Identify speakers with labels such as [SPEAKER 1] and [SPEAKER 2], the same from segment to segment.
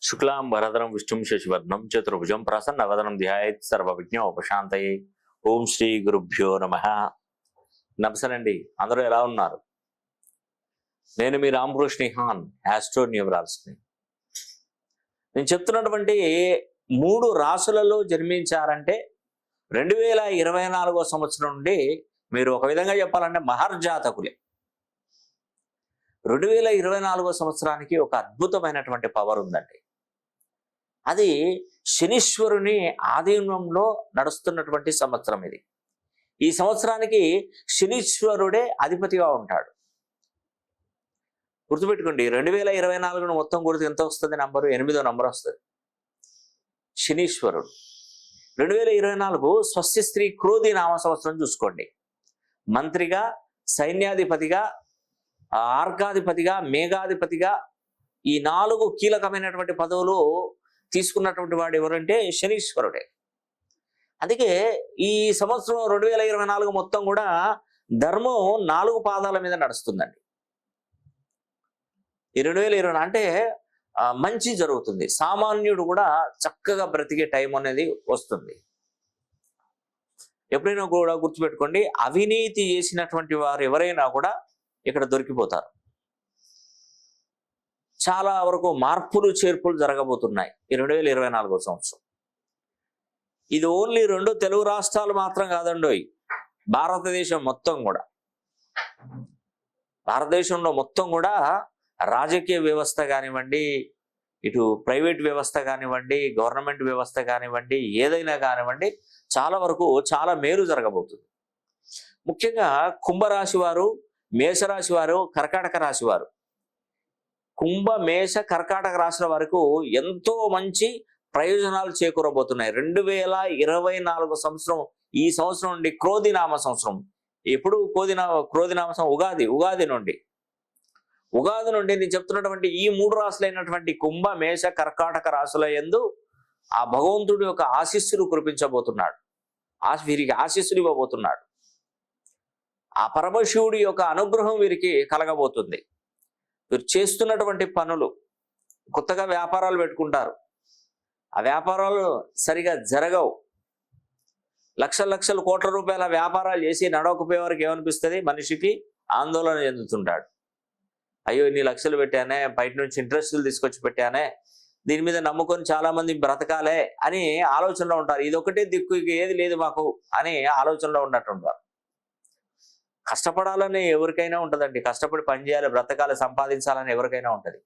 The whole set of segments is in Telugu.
[SPEAKER 1] శుక్లాం వరదరం విష్ణుం శశివర్ణం చతుర్భుజం ప్రసన్నవదనం ధ్యాయేత్ సర్వవిఘ్నోపశాంతయే. ఓం శ్రీ గురుభ్యో నమః. నమస్కారండి, అందరూ ఎలా ఉన్నారు? నేను మీ రామకృష్ణ హాన్, ఆస్ట్రో న్యూమరాలజిస్ట్. నేను చెప్తున్నటువంటి 3 రాసులలో జన్మించారంటే 2024 సంవత్సరం నుండి మీరు ఒక విధంగా చెప్పాలంటే మహర్జాతకులే. 2024 సంవత్సరానికి ఒక అద్భుతమైనటువంటి పవర్ ఉందండి. అది శనీశ్వరుని ఆధీనంలో నడుస్తున్నటువంటి సంవత్సరం ఇది. ఈ సంవత్సరానికి శనీశ్వరుడే అధిపతిగా ఉంటాడు. గుర్తుపెట్టుకోండి, 2024 మొత్తం గుర్తు ఎంత వస్తుంది? నంబరు 8వ నంబర్ వస్తుంది. శనీశ్వరుడు 2024 స్వస్తి స్త్రీ క్రోధి నామ సంవత్సరం చూసుకోండి. మంత్రిగా, సైన్యాధిపతిగా, ఆర్గాధిపతిగా, మేఘాధిపతిగా ఈ 4 కీలకమైనటువంటి పదవులు తీసుకున్నటువంటి వాడు ఎవరంటే శనీశ్వరుడే. అందుకే ఈ సంవత్సరం 2024 మొత్తం కూడా ధర్మం 4 పాదాల మీద నడుస్తుందండి. ఈ 2020 అంటే మంచి జరుగుతుంది. సామాన్యుడు కూడా చక్కగా బ్రతికే టైం అనేది వస్తుంది. ఎప్పుడైనా కూడా గుర్తుపెట్టుకోండి, అవినీతి చేసినటువంటి వారు ఎవరైనా కూడా ఇక్కడ దొరికిపోతారు. చాలా వరకు మార్పులు చేర్పులు జరగబోతున్నాయి ఈ 2024 సంవత్సరం. ఇది ఓన్లీ 2 తెలుగు రాష్ట్రాలు మాత్రం కాదండోయ్, భారతదేశం మొత్తం కూడా. భారతదేశంలో మొత్తం కూడా రాజకీయ వ్యవస్థ కానివ్వండి, ఇటు ప్రైవేట్ వ్యవస్థ కానివ్వండి, గవర్నమెంట్ వ్యవస్థ కానివ్వండి, ఏదైనా కానివ్వండి, చాలా వరకు చాలా మేలు జరగబోతుంది. ముఖ్యంగా కుంభరాశి వారు, మేషరాశి వారు, కర్కాటక రాశి వారు, కుంభ, మేష, కర్కాటక రాశుల వరకు ఎంతో మంచి ప్రయోజనాలు చేకూరబోతున్నాయి. 2024 సంవత్సరం, ఈ సంవత్సరం నుండి క్రోధినామ సంవత్సరం. ఎప్పుడు క్రోధినామ సంవత్సరం? ఉగాది నుండి నేను చెప్తున్నటువంటి ఈ 3 రాశులైనటువంటి కుంభ, మేష, కర్కాటక రాశుల యందు ఆ భగవంతుడి యొక్క ఆశీస్సులు కురిపించబోతున్నాడు. వీరికి ఆశీస్సులు ఇవ్వబోతున్నాడు. ఆ పరమశివుడి యొక్క అనుగ్రహం వీరికి కలగబోతుంది. వీరు చేస్తున్నటువంటి పనులు, కొత్తగా వ్యాపారాలు పెట్టుకుంటారు, ఆ వ్యాపారాలు సరిగా జరగవు. లక్షల కోట్ల రూపాయల వ్యాపారాలు చేసి నడవకపోయే వారికి ఏమనిపిస్తుంది? మనిషికి ఆందోళన చెందుతుంటాడు. అయ్యో, ఇన్ని లక్షలు పెట్టానే, బయట నుంచి ఇంట్రెస్టులు తీసుకొచ్చి పెట్టానే, దీని మీద నమ్ముకొని చాలా మంది బ్రతకాలే అని ఆలోచనలో ఉంటారు. ఇదొకటే దిక్కు, ఏది లేదు మాకు అని ఆలోచనలో ఉన్నట్టుంటారు. కష్టపడాలని ఎవరికైనా ఉంటుందండి. కష్టపడి పనిచేయాలి, బ్రతకాలి, సంపాదించాలని ఎవరికైనా ఉంటుంది.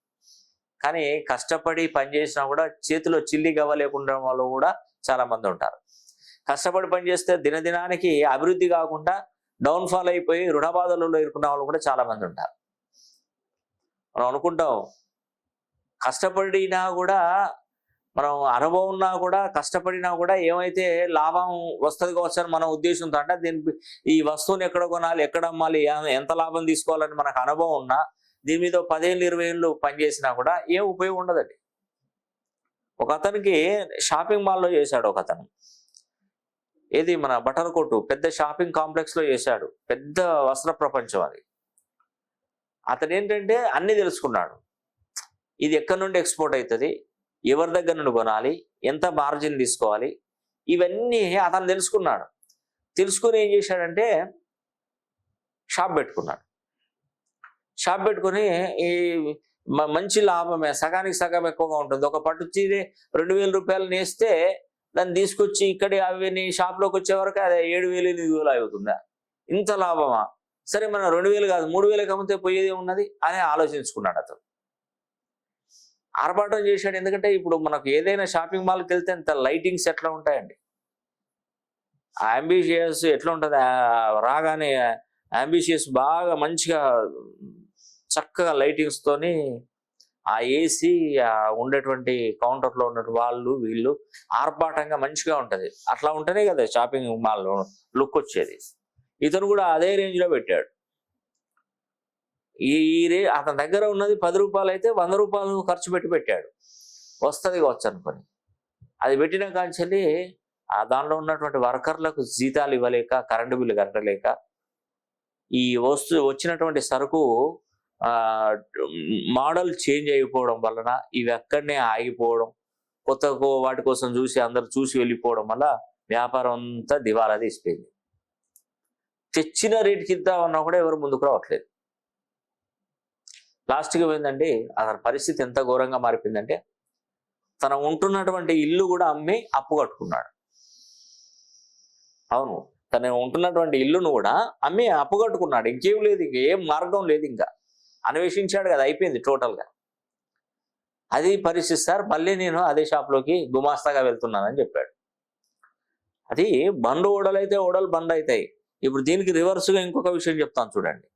[SPEAKER 1] కానీ కష్టపడి పనిచేసినా కూడా చేతిలో చిల్లి గవ్వ లేకుండా వాళ్ళు కూడా చాలా మంది ఉంటారు. కష్టపడి పనిచేస్తే దినదినానికి అభివృద్ధి కాకుండా డౌన్ఫాల్ అయిపోయి రుణబాధలలో ఇరుకున్న వాళ్ళు కూడా చాలా మంది ఉంటారు. మనం అనుకుంటాం కష్టపడినా కూడా, మనం అనుభవం ఉన్నా కూడా, కష్టపడినా కూడా ఏమైతే లాభం వస్తుంది కావచ్చు అని మన ఉద్దేశంతో, అంటే దీనికి ఈ వస్తువుని ఎక్కడ కొనాలి, ఎక్కడ అమ్మాలి, ఎంత లాభం తీసుకోవాలని మనకు అనుభవం ఉన్నా, దీని మీద 10 ఏళ్ళు 20 ఏళ్ళు పనిచేసినా కూడా ఏం ఉపయోగం ఉండదండి. ఒక అతనికి షాపింగ్ మాల్లో చేశాడు. ఒక అతను ఏది మన బట్టల కొట్టు, పెద్ద షాపింగ్ కాంప్లెక్స్ లో చేశాడు. పెద్ద వస్త్ర ప్రపంచం అది. అతను ఏంటంటే అన్ని తెలుసుకున్నాడు. ఇది ఎక్కడి నుండి ఎక్స్పోర్ట్ అవుతుంది, ఎవరి దగ్గర నుండి కొనాలి, ఎంత మార్జిన్ తీసుకోవాలి, ఇవన్నీ అతను తెలుసుకున్నాడు. తెలుసుకుని ఏం చేశాడంటే షాప్ పెట్టుకున్నాడు. షాప్ పెట్టుకుని ఈ మంచి లాభమే, సగానికి సగం ఎక్కువగా ఉంటుంది. ఒక పట్టు చీర 2000 రూపాయలు నేస్తే దాన్ని తీసుకొచ్చి ఇక్కడే అవి షాప్లోకి వచ్చే వరకు అది 7000 8,000 అవుతుందా? ఇంత లాభమా? సరే, మనం 2000 కాదు 3000 అమ్మితే పోయేది ఉన్నది అని ఆలోచించుకున్నాడు అతను. ఆర్భాటం చేశాడు. ఎందుకంటే ఇప్పుడు మనకు ఏదైనా షాపింగ్ మాల్కి వెళ్తే అంత లైటింగ్స్ ఎట్లా ఉంటాయండి, అంబిషియస్ ఎట్లా ఉంటుంది, రాగానే అంబిషియస్ బాగా మంచిగా చక్కగా లైటింగ్స్ తోని ఆ ఏసీ ఉండేటువంటి కౌంటర్లో ఉన్నటువంటి వాళ్ళు వీళ్ళు ఆర్భాటంగా మంచిగా ఉంటది. అట్లా ఉంటేనే కదా షాపింగ్ మాల్ లుక్ వచ్చేది. ఇతను కూడా అదే రేంజ్ లో పెట్టాడు. అతని దగ్గర ఉన్నది 10 రూపాయలు అయితే 100 రూపాయలు ఖర్చు పెట్టాడు. వస్తుంది కావచ్చు అనుకొని అది పెట్టిన కాంచెల్లి దానిలో ఉన్నటువంటి వర్కర్లకు జీతాలు ఇవ్వలేక, కరెంటు బిల్లు కట్టలేక, ఈ వచ్చినటువంటి సరుకు మోడల్ చేంజ్ అయిపోవడం వలన ఇవి అక్కడనే ఆగిపోవడం, కొత్త వాటి కోసం చూసి అందరు చూసి వెళ్ళిపోవడం వల్ల వ్యాపారం అంతా దివాలా తీసిపోయింది. తెచ్చిన రేటుకి ఇద్దామన్నా కూడా ఎవరు ముందుకు రావట్లేదు. లాస్ట్కి పోయిందండి, అతని పరిస్థితి ఎంత ఘోరంగా మారిపోయిందంటే తన ఉంటున్నటువంటి ఇల్లు కూడా అమ్మి అప్పు కట్టుకున్నాడు. అవును, తను ఉంటున్నటువంటి ఇల్లును కూడా అమ్మి అప్పు కట్టుకున్నాడు. ఇంకేం లేదు, ఇంకేం మార్గం లేదు, ఇంకా అన్వేషించాడు కదా, అయిపోయింది టోటల్గా. అది పరిస్థితి సార్. మళ్ళీ నేను అదే షాప్లోకి గుమాస్తాగా వెళ్తున్నానని చెప్పాడు. అది బండు ఓడలైతే ఓడలు బండ్ అవుతాయి. ఇప్పుడు దీనికి రివర్స్గా ఇంకొక విషయం చెప్తాను చూడండి.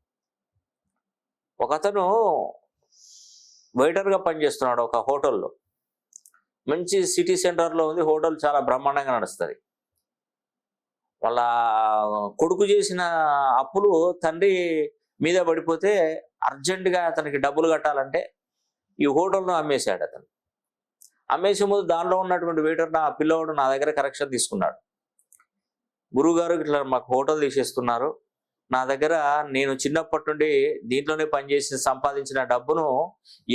[SPEAKER 1] ఒకతను వెయిటర్గా పనిచేస్తున్నాడు ఒక హోటల్లో. మంచి సిటీ సెంటర్లో ఉంది హోటల్, చాలా బ్రహ్మాండంగా నడుస్తుంది. వాళ్ళ కొడుకు చేసిన అప్పులు తండ్రి మీద పడిపోతే అర్జెంటుగా అతనికి డబ్బులు కట్టాలంటే ఈ హోటల్ను అమ్మేశాడు. అతను అమ్మేసే ముందు దానిలో ఉన్నటువంటి వెయిటర్, నా పిల్లవాడు నా దగ్గర కరెక్షన్ తీసుకున్నాడు. గురువుగారు ఇట్లా మాకు హోటల్ తీసేస్తున్నారు, నా దగ్గర నేను చిన్నప్పటి నుండి దీంట్లోనే పనిచేసి సంపాదించిన డబ్బును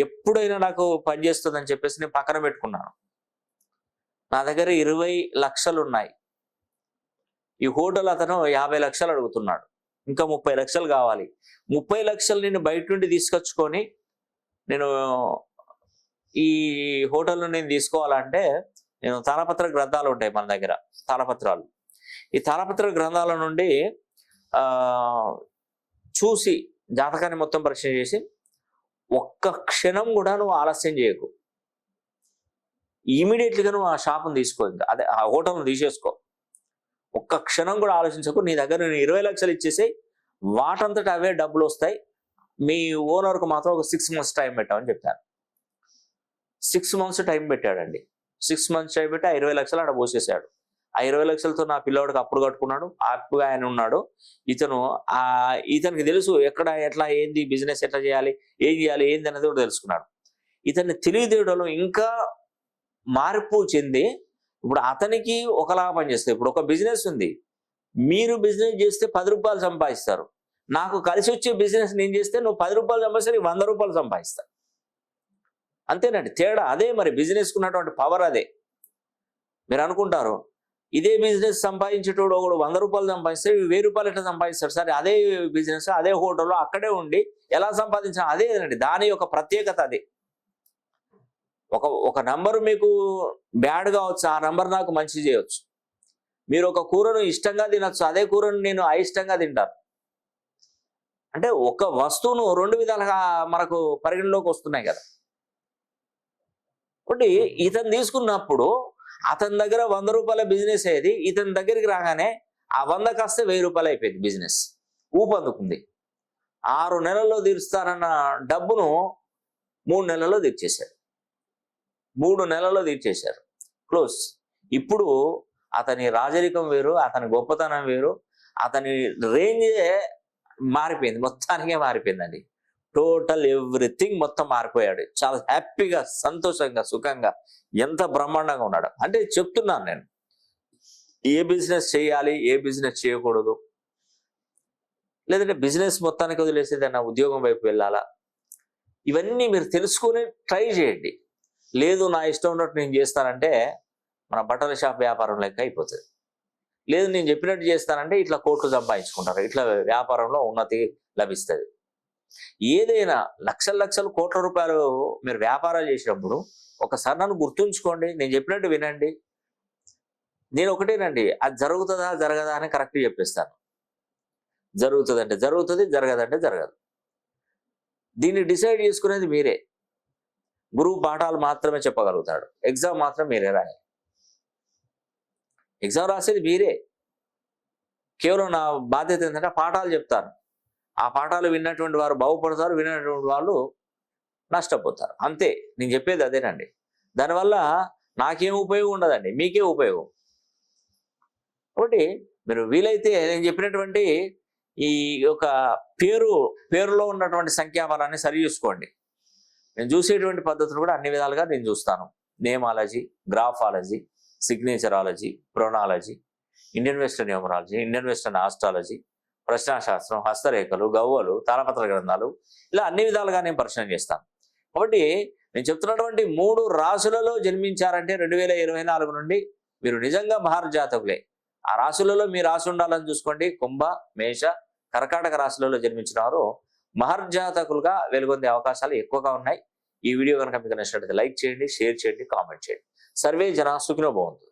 [SPEAKER 1] ఎప్పుడైనా నాకు పనిచేస్తుందని చెప్పేసి నేను పక్కన పెట్టుకున్నాను. నా దగ్గర 20 లక్షలు ఉన్నాయి. ఈ హోటల్ అతను 50 లక్షలు అడుగుతున్నాడు, ఇంకా 30 లక్షలు కావాలి. 30 లక్షలు నేను బయట నుండి తీసుకొచ్చుకొని నేను ఈ హోటల్ను నేను తీసుకోవాలంటే నేను తాళపత్ర గ్రంథాలు ఉంటాయి మన దగ్గర, తాళపత్రాలు. ఈ తాళపత్ర గ్రంథాల నుండి చూసి జాతకాన్ని మొత్తం పరీక్ష చేసి ఒక్క క్షణం కూడా నువ్వు ఆలస్యం చేయకు, ఇమీడియట్లీగా నువ్వు ఆ షాప్ను తీసుకో, ఇంకా అదే ఆ హోటల్ను తీసేసుకో. ఒక్క క్షణం కూడా ఆలోచించకు. నీ దగ్గర నేను 20 లక్షలు ఇచ్చేసి వాటంతట అవే డబ్బులు వస్తాయి, మీ ఓనర్కు మాత్రం ఒక 6 months టైం పెట్టామని చెప్పాను. 6 months టైం పెట్టాడండి. 6 months టైం పెట్టి ఆ 20 లక్షలు ఆడ పోసేసాడు. ఆ 20 లక్షలతో నా పిల్లవాడికి అప్పుడు కట్టుకున్నాడు. అప్పుగా ఆయన ఉన్నాడు. ఇతనికి తెలుసు ఎక్కడ ఎట్లా ఏంది బిజినెస్ ఎట్లా చేయాలి, ఏం చేయాలి ఏంది అనేది కూడా తెలుసుకున్నాడు. ఇతన్ని తెలివితేటలు ఇంకా మార్పు చెంది ఇప్పుడు అతనికి ఒకలా పనిచేస్తాయి. ఇప్పుడు ఒక బిజినెస్ ఉంది, మీరు బిజినెస్ చేస్తే 10 రూపాయలు సంపాదిస్తారు, నాకు కలిసి వచ్చే బిజినెస్ నేను చేస్తే నువ్వు 10 రూపాయలు సంపాదిస్తే 100 రూపాయలు సంపాదిస్తా. అంతేనండి తేడా. అదే మరి బిజినెస్కి ఉన్నటువంటి పవర్ అదే. మీరు అనుకుంటారు ఇదే బిజినెస్ సంపాదించేటోడు ఒకడు 100 రూపాయలు సంపాదిస్తే 1000 రూపాయలు ఎట్లా సంపాదిస్తాడు సార్? అదే బిజినెస్ అదే హోటల్లో అక్కడే ఉండి ఎలా సంపాదించాలి? అదేనండి దాని యొక్క ప్రత్యేకత. అదే ఒక నంబరు మీకు బ్యాడ్ కావచ్చు, ఆ నంబర్ నాకు మంచి చేయవచ్చు. మీరు ఒక కూరను ఇష్టంగా తినచ్చు, అదే కూరను నేను అయిష్టంగా తింటాను. అంటే ఒక వస్తువును 2 విధాలుగా మనకు పరిగణలోకి వస్తున్నాయి కదా. ఒకటి ఇతను తీసుకున్నప్పుడు అతని దగ్గర 100 రూపాయల బిజినెస్ అయ్యేది, ఇతని దగ్గరికి రాగానే ఆ 100 కాస్తే 1000 రూపాయలు అయిపోయింది. బిజినెస్ ఊపందుకుంది. 6 నెలల్లో తీరుస్తానన్న డబ్బును 3 నెలల్లో తీర్చేశాడు. 3 నెలల్లో తీర్చేశారు, క్లోజ్. ఇప్పుడు అతని రాజరికం వేరు, అతని గొప్పతనం వేరు, అతని రేంజే మారిపోయింది, మొత్తానికే మారిపోయిందండి. టోటల్ ఎవ్రీథింగ్ మొత్తం మారిపోయాడు. చాలా హ్యాపీగా, సంతోషంగా, సుఖంగా, ఎంత బ్రహ్మాండంగా ఉన్నాడు. అంటే చెప్తున్నాను నేను, ఏ బిజినెస్ చేయాలి, ఏ బిజినెస్ చేయకూడదు, లేదంటే బిజినెస్ మొత్తానికి వదిలేసి ఏదైనా ఉద్యోగం వైపు వెళ్ళాలా, ఇవన్నీ మీరు తెలుసుకొని ట్రై చేయండి. లేదు నా ఇష్టం ఉన్నట్టు నేను చేస్తానంటే మన బట్టల షాప్ వ్యాపారం లెక్క అయిపోతుంది. లేదు నేను చెప్పినట్టు చేస్తానంటే ఇట్లా కోట్లు సంపాదించుకుంటారు, ఇట్లా వ్యాపారంలో ఉన్నతి లభిస్తుంది. ఏదైనా లక్షల కోట్ల రూపాయలు మీరు వ్యాపారాలు చేసినప్పుడు ఒకసారి నన్ను గుర్తుంచుకోండి, నేను చెప్పినట్టు వినండి. నేను ఒకటేనండి, అది జరుగుతుందా జరగదా అని కరెక్ట్ చెప్పేస్తాను. జరుగుతుందంటే జరుగుతుంది, జరగదంటే జరగదు. దీన్ని డిసైడ్ చేసుకునేది మీరే. గురువు పాఠాలు మాత్రమే చెప్పగలుగుతాడు, ఎగ్జామ్ మాత్రం మీరే రాయాలి. ఎగ్జామ్ రాసేది మీరే. కేవలం నా బాధ్యత ఏంటంటే పాఠాలు చెప్తాను. ఆ పాఠాలు విన్నటువంటి వారు బాగుపడతారు, విన్నటువంటి వాళ్ళు నష్టపోతారు. అంతే, నేను చెప్పేది అదేనండి. దానివల్ల నాకేం ఉపయోగం ఉండదండి, మీకే ఉపయోగం. కాబట్టి మీరు వీలైతే నేను చెప్పినటువంటి ఈ యొక్క పేరులో ఉన్నటువంటి సంఖ్యాబలాన్ని సరి చూసుకోండి. నేను చూసేటువంటి పద్ధతులు కూడా అన్ని విధాలుగా నేను చూస్తాను. నేమాలజీ, గ్రాఫాలజీ, సిగ్నేచరాలజీ, ప్రొనాలజీ, Indian western numerology, Indian western astrology, ప్రశ్నాశాస్త్రం, హస్తరేఖలు, గవ్వలు, తాళపత్ర గ్రంథాలు, ఇలా అన్ని విధాలుగా నేను పరిశీలన చేస్తాను. కాబట్టి నేను చెప్తున్నటువంటి 3 రాశులలో జన్మించారంటే 2024 నుండి మీరు నిజంగా మహర్జాతకులే. ఆ రాశులలో మీ రాశి ఉండాలని చూసుకోండి. కుంభ, మేష, కర్కాటక రాశులలో జన్మించిన వారు మహర్జాతకులుగా వెలుగొందే అవకాశాలు ఎక్కువగా ఉన్నాయి. ఈ వీడియో కనుక మీకు నచ్చినట్లయితే లైక్ చేయండి, షేర్ చేయండి, కామెంట్ చేయండి. సర్వే జన సుఖినో భవంతు.